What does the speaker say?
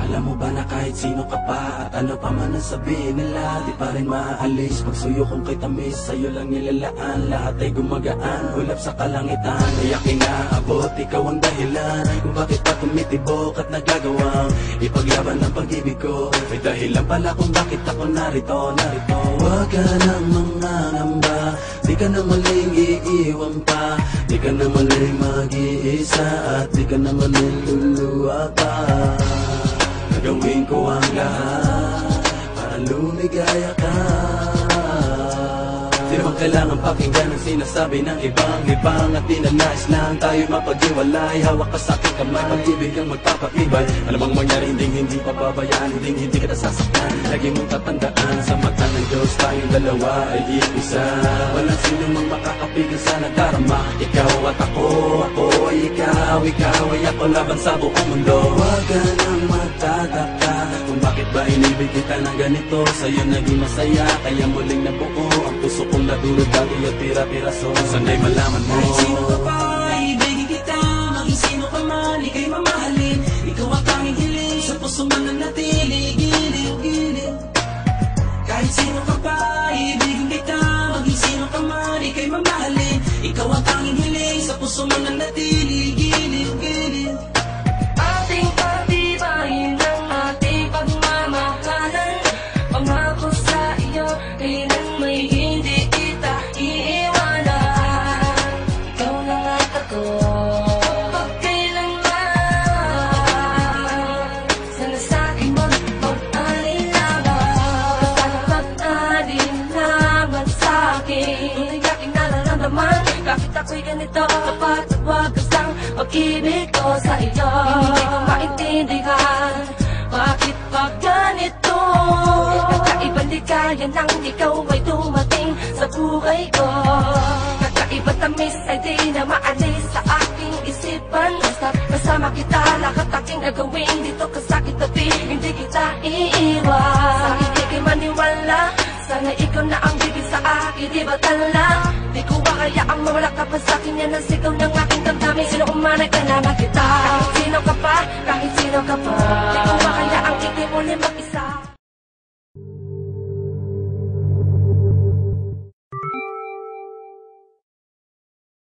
Alam mo ba na kahit sino ka pa at ano pa man ang sabihin nila, di pa rin maaalis pagsuyo kong kay tamis. Sa'yo lang nilalaan, lahat ay gumagaan, ulap sa kalangitan. Ay aking naabot, ikaw ang dahilan kung bakit pa tumitibok at nagagawang ipaglaban ng pag-ibig ko. May dahilan pala kung bakit ako narito. Huwag ka nang mangangamba, di ka na maling iiwan pa, di ka na maling mag-iisa, at di ka na maling luluwa pa. Gagawin ko ang lahat para lumigaya ka. Di naman kailangan pakinggan ang sinasabi ng ibang at di na nais lang tayo mapag-iwalay. Hawak ka sa aking kamay, pag-ibig ang magpapatibay. Alam ang mangyari, hindi pababayaan, hindi kita sasaktan. Lagi mong tatandaan, sa mata ng Diyos tayong dalawa ay iisa. Walang sino mang makakapigil sa nadarama. Ikaw at ako ay ikaw ay ako laban sa buong mundo. Huwag ka nang magtataka kung bakit ba inibig kita ng ganito. Sa'yo naging masaya, kaya muling nabuo ang puso kong nadulog dati at pira-piraso. Sana'y malaman mo, kahit sino ka pa, ibigin kita. Maging sino ka man, ika'y mamahalin. Ikaw ang tanging hiling, sa puso man ang natili. Gilid. Kahit sino ka pa, ibigin kita. Maging sino ka man, ika'y mamahalin. Ikaw ang tanging hiling, sa puso man ang natili. Gilid. Ating patibayin ang ating pagmamahalan. Pangako sa iyo, kailan may hindi kita iiwanan. Ikaw lang at ako, pagkailanman. Sana sa'kin mag-alinlangan. Mag-alinlangan sa'kin. Tunay aking nararamdaman, bakit ako'y ganito? Kapag wagas ang pag-ibig ko sa iyo, hindi ko maintindihan bakit pa ganito. Kakaibang ligaya nang ikaw ay dumating sa buhay ko. Kakaiba tamis ay di na maalis sa aking isipan. Basta kasama kita, lahat aking gagawin dito ka sa kitabi, hindi kita iiwan. Sa hindi kay maniwala, sana ikaw na ang bibig sa akin, di ba tala? Di ko hayaang mawala ka pa sa'kin, yan ang sigaw ng aking damdamin. Sino umanay ka na makita, kahit sino ka pa, kahit sino ka pa. Di ko